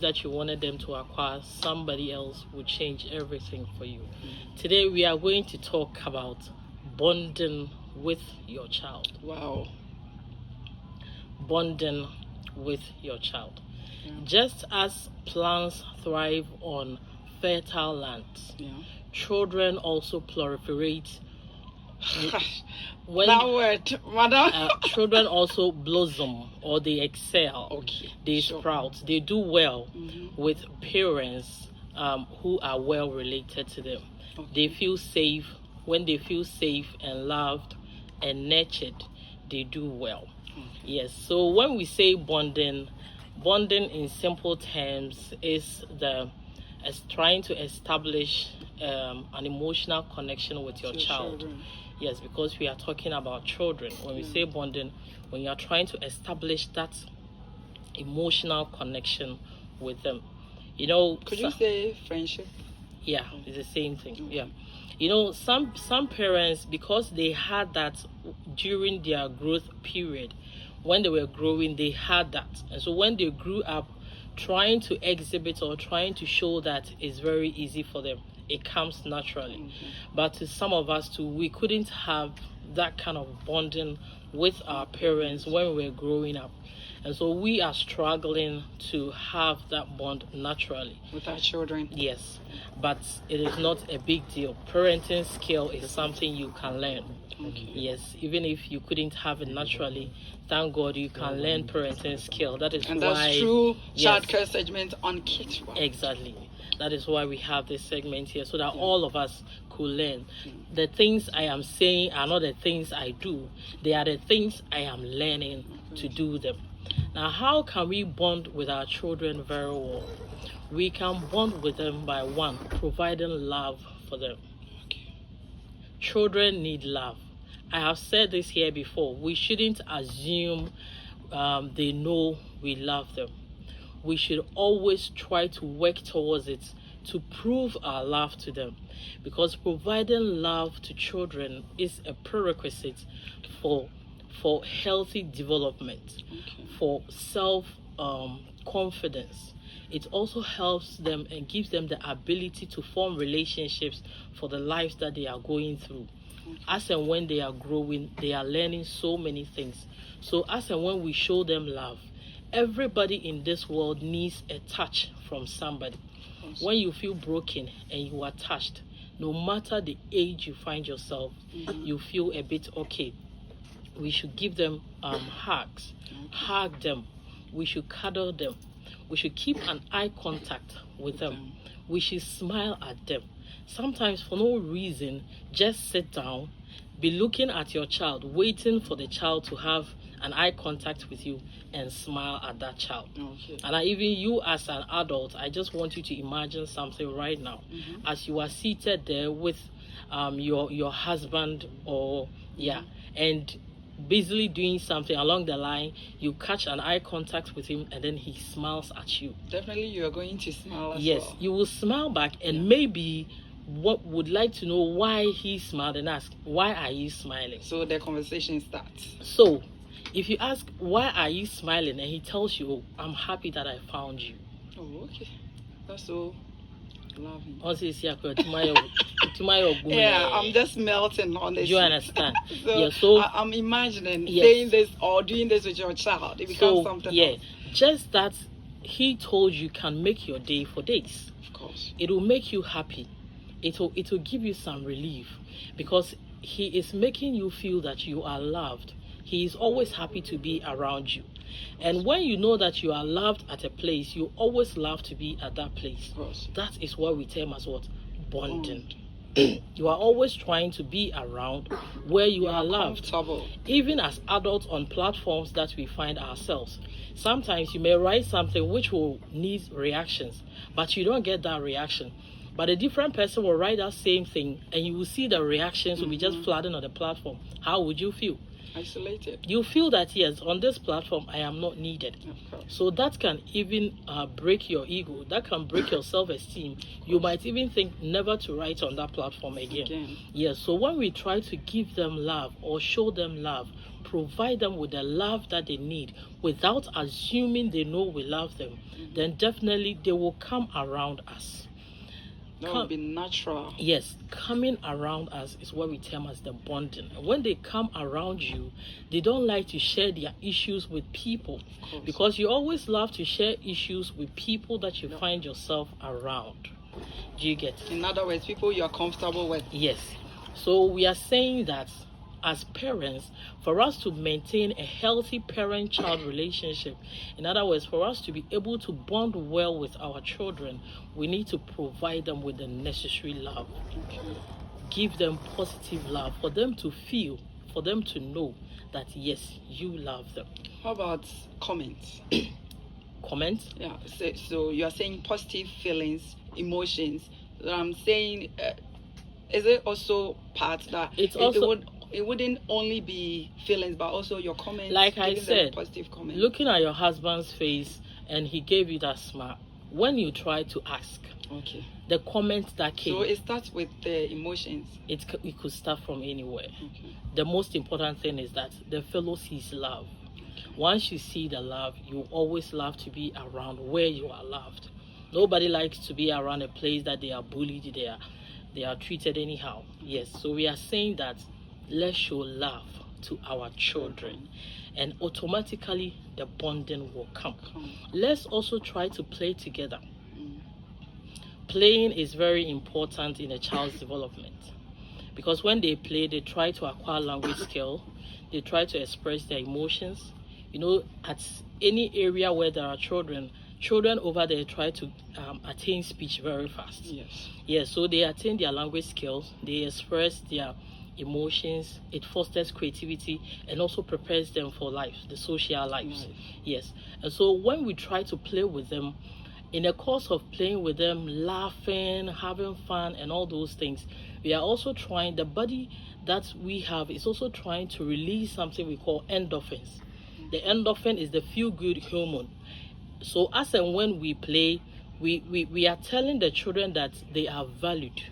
that you wanted them to acquire, somebody else will change everything for you. Today we are going to talk about bonding with your child. Wow. Bonding with your child. Yeah. Just as plants thrive on fertile lands, children also proliferate. When that word, madam. Children also blossom, or they excel. Okay. They sprout. They do well with parents who are well related to them. Okay. They feel safe. When they feel safe and loved and nurtured, they do well. Okay. Yes. So when we say bonding in simple terms is trying to establish an emotional connection with your child. Children. Yes, because we are talking about children. When we say bonding, when you are trying to establish that emotional connection with them, Could you say friendship? Yeah, it's the same thing. Yeah, some parents, because they had that during their growth period, when they were growing, they had that, and so when they grew up, trying to exhibit or trying to show that is very easy for them. It comes naturally. But to some of us too, we couldn't have that kind of bonding with our parents when we were growing up. And so we are struggling to have that bond naturally. With our children? Yes. But it is not a big deal. Parenting skill is something you can learn. Okay. Yes. Even if you couldn't have it naturally, thank God you can learn parenting skill. That is and why... that's true child care segment on Kids. Exactly. That is why we have this segment here, so that all of us could learn. The things I am saying are not the things I do. They are the things I am learning to do them. Now, how can we bond with our children very well? We can bond with them by, one, providing love for them. Okay. Children need love. I have said this here before. We shouldn't assume they know we love them. We should always try to work towards it to prove our love to them, because providing love to children is a prerequisite for healthy development, for self confidence. It also helps them and gives them the ability to form relationships for the lives that they are going through. As and when they are growing, they are learning so many things. So as and when we show them love, everybody in this world needs a touch from somebody. When you feel broken and you are touched, no matter the age you find yourself, you feel a bit okay. We should give them hugs, hug them. We should cuddle them. We should keep an eye contact with them. We should smile at them. Sometimes for no reason, just sit down, be looking at your child, waiting for the child to have an eye contact with you and smile at that child. Okay. And even you as an adult, I just want you to imagine something right now. As you are seated there with your husband and busily doing something along the line, you catch an eye contact with him and then he smiles at you. Definitely you are going to smile as well. Yes, you will smile back, and maybe would like to know why he smiled and ask, why are you smiling? So the conversation starts. So if you ask, why are you smiling, and he tells you, oh, I'm happy that I found you. Oh, okay. That's so lovely. Yeah, I'm just melting on this. Do you understand? So I'm imagining saying this or doing this with your child. It becomes something else. Just that he told you can make your day for days. Of course. It will make you happy. It will give you some relief, because he is making you feel that you are loved. He is always happy to be around you. And when you know that you are loved at a place, you always love to be at that place. Of course. That is what we term as what? Bonding. You are always trying to be around where you are loved. Even as adults on platforms that we find ourselves. Sometimes you may write something which will need reactions, but you don't get that reaction. But a different person will write that same thing and you will see the reactions will be just flooding on the platform. How would you feel? isolated. You feel that, yes, on this platform I am not needed. So that can even break your ego. That can break your self-esteem. You might even think never to write on that platform again. Yes. So when we try to give them love or show them love, provide them with the love that they need without assuming they know we love them, then definitely they will come around us. That would be natural. Yes, coming around us is what we term as the bonding. When they come around you, they don't like to share their issues with people, because you always love to share issues with people that you find yourself around. Do you get it? In other words, people you are comfortable with. Yes. So we are saying that as parents, for us to maintain a healthy parent-child relationship, in other words, for us to be able to bond well with our children, we need to provide them with the necessary love. Give them positive love for them to feel, for them to know that, yes, you love them. How about comments? Comments? Yeah, so you are saying positive feelings, emotions. I'm saying, is it also part that it wouldn't only be feelings, but also your comments? Like I said, positive comments. Looking at your husband's face and he gave you that smile, when you try to ask, the comments that came. So it starts with the emotions. It could start from anywhere. The most important thing is that the fellow sees love. Once you see the love, you always love to be around where you are loved. Nobody likes to be around a place that they are bullied, they are treated anyhow. Yes, so we are saying that let's show love to our children, and automatically the bonding will come. Let's also try to play together. Playing is very important in a child's development, because when they play, they try to acquire language skill, they try to express their emotions. You know, at any area where there are children over there try to attain speech very fast. Yes, so they attain their language skills, they express their emotions, it fosters creativity and also prepares them for life, the social lives. Yes, and so when we try to play with them, in the course of playing with them, laughing, having fun and all those things, we are also trying, the body that we have is also trying to release something we call endorphins. The endorphin is the feel-good hormone. So as and when we play, we are telling the children that they are valued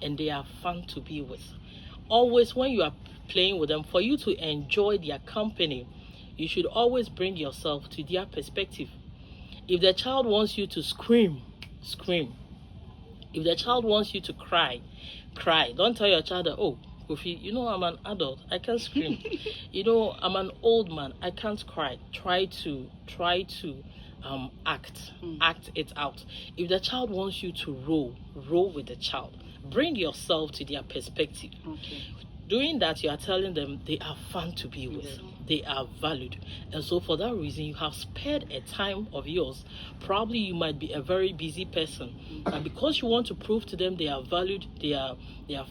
and they are fun to be with. Always when you are playing with them, for you to enjoy their company, you should always bring yourself to their perspective. If the child wants you to scream, scream. If the child wants you to cry, cry. Don't tell your child that, oh, Kofi, you know, I'm an adult, I can't scream. You know, I'm an old man, I can't cry. Try to act it out. If the child wants you to roll with the child. Bring yourself to their perspective. Doing that, you are telling them they are fun to be with. They are valued. And so for that reason, you have spared a time of yours. Probably you might be a very busy person. And because you want to prove to them they are valued, they are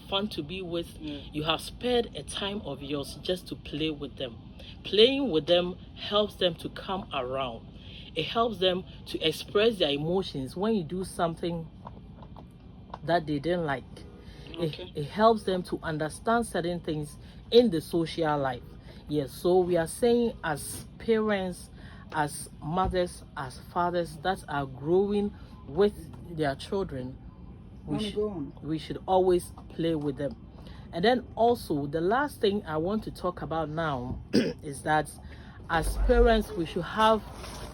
fun to be with, you have spared a time of yours just to play with them. Playing with them helps them to come around. It helps them to express their emotions when you do something that they didn't like. It helps them to understand certain things in the social life. Yes, so we are saying as parents, as mothers, as fathers that are growing with their children, we should always play with them. And then also the last thing I want to talk about now is that as parents we should have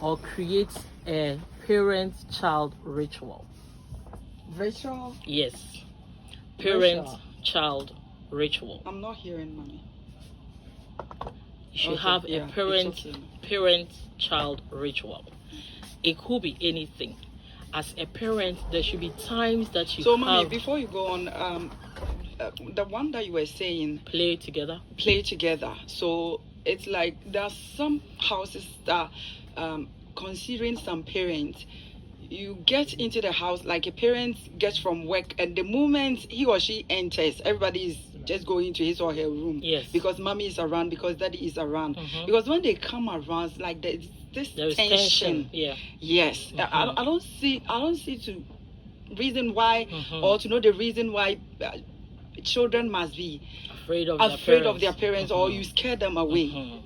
or create a parent-child ritual. Ritual? Yes. Parent-child ritual. I'm not hearing, mommy. You should have a parent-child ritual. It could be anything. As a parent, there should be times that you So, mommy, before you go on, the one that you were saying, play together. So it's like there's some houses that considering some parents, you get into the house, like a parent gets from work, and the moment he or she enters, everybody is just going to his or her room. Because mommy is around, because daddy is around. Because when they come around, like there's this tension. Yes. I don't see to reason why or to know the reason why children must be afraid of their parents, or you scare them away.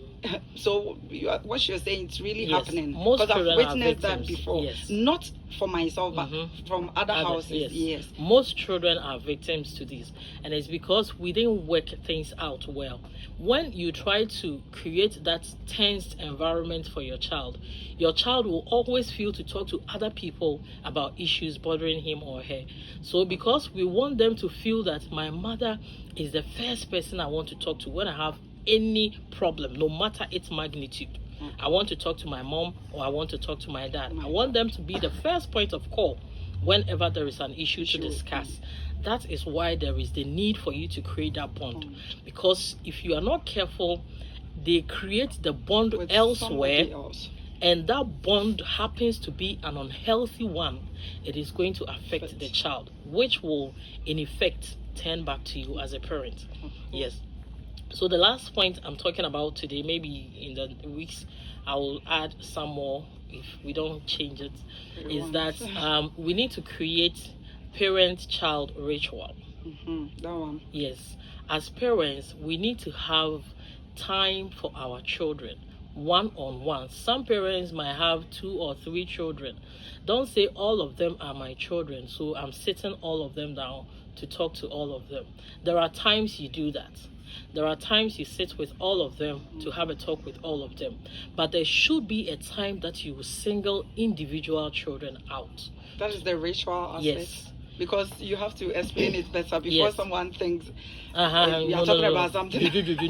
So what you're saying, it's really happening, because I've witnessed that before. Not for myself, but from other houses. Yes, most children are victims to this, and it's because we didn't work things out well. When you try to create that tense environment for your child will always feel to talk to other people about issues bothering him or her. So because we want them to feel that my mother is the first person I want to talk to when I have any problem, no matter its magnitude. I want to talk to my mom, or I want to talk to my dad. I want them to be the first point of call whenever there is an issue to discuss. That is why there is the need for you to create that bond. Because if you are not careful, they create the bond with elsewhere, and that bond happens to be an unhealthy one. It is going to affect the child, which will in effect turn back to you as a parent. Yes. So the last point I'm talking about today, maybe in the weeks I will add some more if we don't change it, is that we need to create parent-child ritual. That one. Yes. As parents, we need to have time for our children, one-on-one. Some parents might have 2 or 3 children. Don't say all of them are my children, so I'm sitting all of them down to talk to all of them. There are times you do that. There are times you sit with all of them to have a talk with all of them. But there should be a time that you will single individual children out. That is the ritual aspect? Yes. Because you have to explain it better before someone thinks we are talking about something.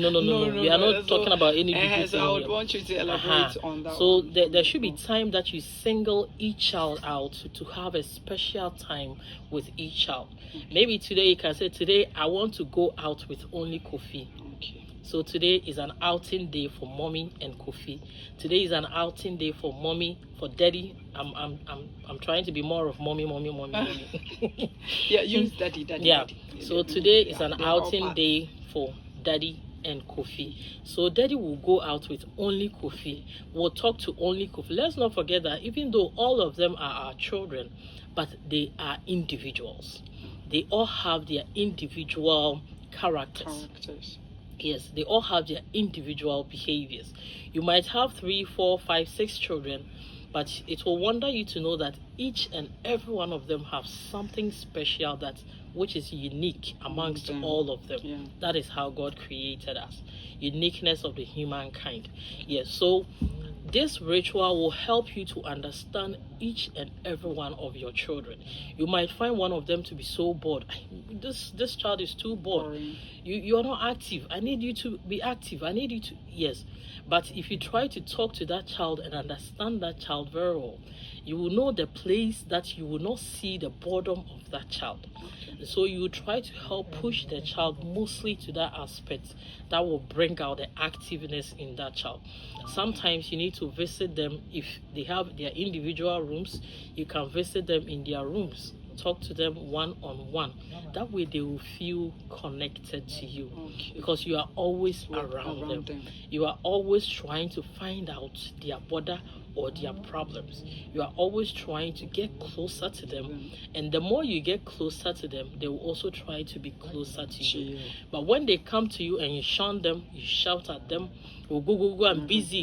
No. We are not talking about any so I would want you to elaborate on that. So there should be time that you single each child out to have a special time with each child. Maybe today you can say, today I want to go out with only Kofi. So today is an outing day for mommy and Kofi. Today is an outing day for mommy, for daddy. I'm trying to be more of mommy. Yeah, use daddy. Yeah. So today is an outing day for daddy and Kofi. So daddy will go out with only Kofi. We'll talk to only Kofi. Let's not forget that even though all of them are our children, but they are individuals. They all have their individual characters. Yes, they all have their individual behaviors. You might have 3, 4, 5, 6 children, but it will wonder you to know that each and every one of them have something special which is unique amongst all of them. That is how God created us. Uniqueness of the humankind. Yes, so this ritual will help you to understand each and every one of your children. You might find one of them to be so bored. This child is too bored. You are not active. I need you to be active. I need you to... Yes. But if you try to talk to that child and understand that child very well, you will know the place that you will not see the boredom of that child. So you will try to help push the child mostly to that aspect that will bring out the activeness in that child. Sometimes you need to visit them. If they have their individual rooms, you can visit them in their rooms. Talk to them one-on-one. That way they will feel connected to you, because you are always around them. You are always trying to find out their border or their problems. You are always trying to get closer to them, and the more you get closer to them, they will also try to be closer to you. But when they come to you and you shun them, you shout at them, oh, go, I'm busy.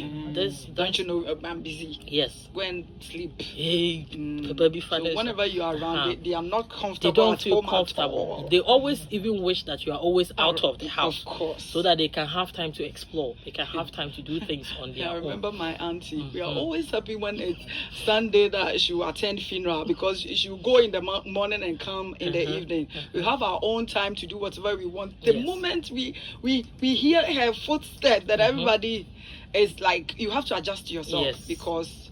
Don't you know I'm busy? Yes. Go and sleep. Hey, so whenever you are around, they are not comfortable. They don't feel comfortable. They always even wish that you are always out of the house, of course, so that they can have time to explore. They can have time to do things on their own. I remember my auntie. We are always happy when it's Sunday that she will attend funeral, because she will go in the morning and come in the evening. We have our own time to do whatever we want. The moment we hear her footsteps, that everybody is like, you have to adjust yourself, because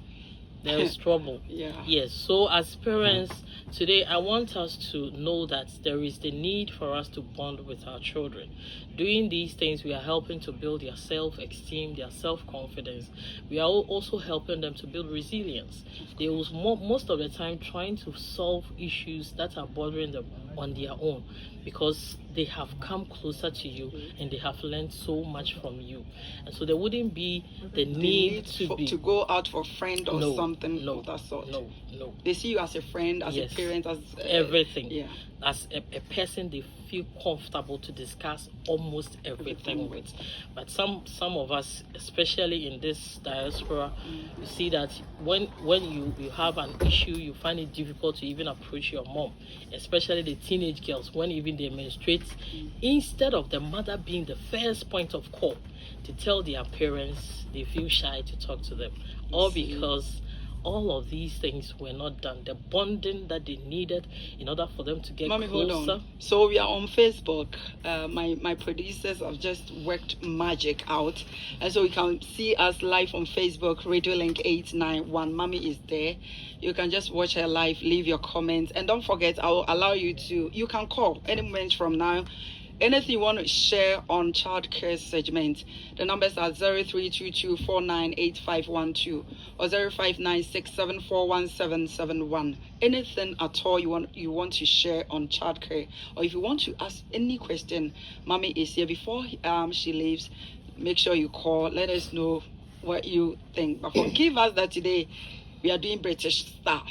there is trouble. Yes. So as parents, today I want us to know that there is the need for us to bond with our children. Doing these things, we are helping to build their self-esteem, their self-confidence. We are also helping them to build resilience. They will most of the time trying to solve issues that are bothering them on their own, because they have come closer to you and they have learned so much from you, and so there wouldn't be the need to go out for a friend or something no, of that sort. No. They see you as a friend, as a parent, as everything. Yeah. As a person they feel comfortable to discuss almost everything with. But some of us, especially in this diaspora, you see that when you have an issue, you find it difficult to even approach your mom, especially the teenage girls when even they menstruate. Instead of the mother being the first point of call to tell their parents, they feel shy to talk to them, all because all of these things were not done. The bonding that they needed in order for them to get closer. Hold on. So we are on Facebook. My producers have just worked magic out, and so you can see us live on Facebook. Radio Link 891. Mommy is there. You can just watch her live. Leave your comments, and don't forget, I will allow you to. You can call any moment from now. Anything you want to share on childcare segment, the numbers are 0322498512 or 0596741771. Anything at all you want to share on childcare, or if you want to ask any question, Mommy is here. Before she leaves, make sure you call. Let us know what you think. But forgive us that today we are doing British style.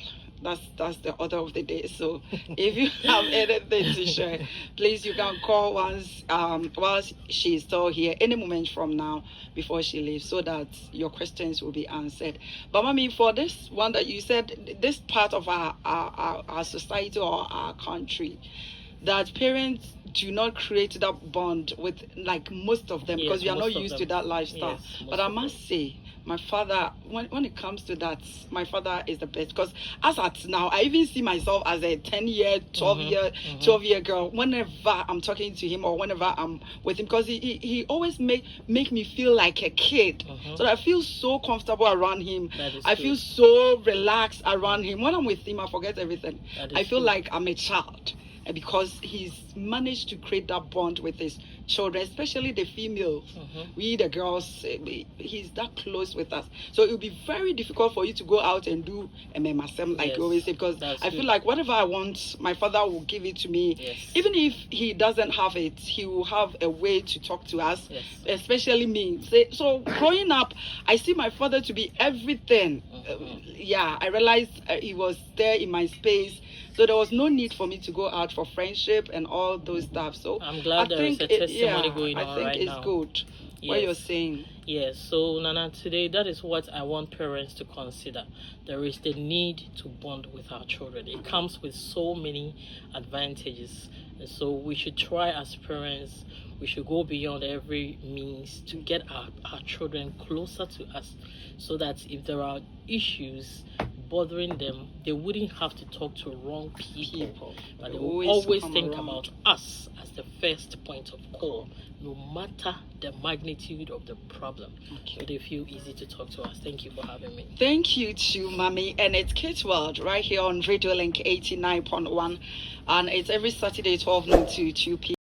That's the order of the day. So if you have anything to share, please, you can call once while she's still here, any moment from now before she leaves, so that your questions will be answered. But Mommy, for this one that you said, this part of our society or our country, that parents do not create that bond with, like, most of them, because we are not used to that lifestyle. But I must say, my father, when it comes to that, my father is the best, because as at now, I even see myself as a 10-year, 12-year girl whenever I'm talking to him or whenever I'm with him, because he always make me feel like a kid. So I feel so comfortable around him. I feel so relaxed around him. When I'm with him, I forget everything. I feel like I'm a child, because he's managed to create that bond with his children, especially the females. We, the girls, he's that close with us. So it will be very difficult for you to go out and do MMSM, like you always say, because I feel like whatever I want, my father will give it to me. Even if he doesn't have it, he will have a way to talk to us, especially me. So growing up, I see my father to be everything. I realized he was there in my space. So there was no need for me to go out for friendship and all those stuff. So I'm glad there is a testimony going on right now. I think it's good what you're saying. Yes, so Nana, today that is what I want parents to consider. There is the need to bond with our children. It comes with so many advantages. And so we should try as parents, we should go beyond every means to get our children closer to us, so that if there are issues bothering them, they wouldn't have to talk to wrong people, but they will always think about us as the first point of call, no matter the magnitude of the problem. So they feel easy to talk to us. Thank you for having me. Thank you to Mommy, and it's Kids World right here on Radio Link 89.1, and it's every Saturday 12 noon to 2 p.m.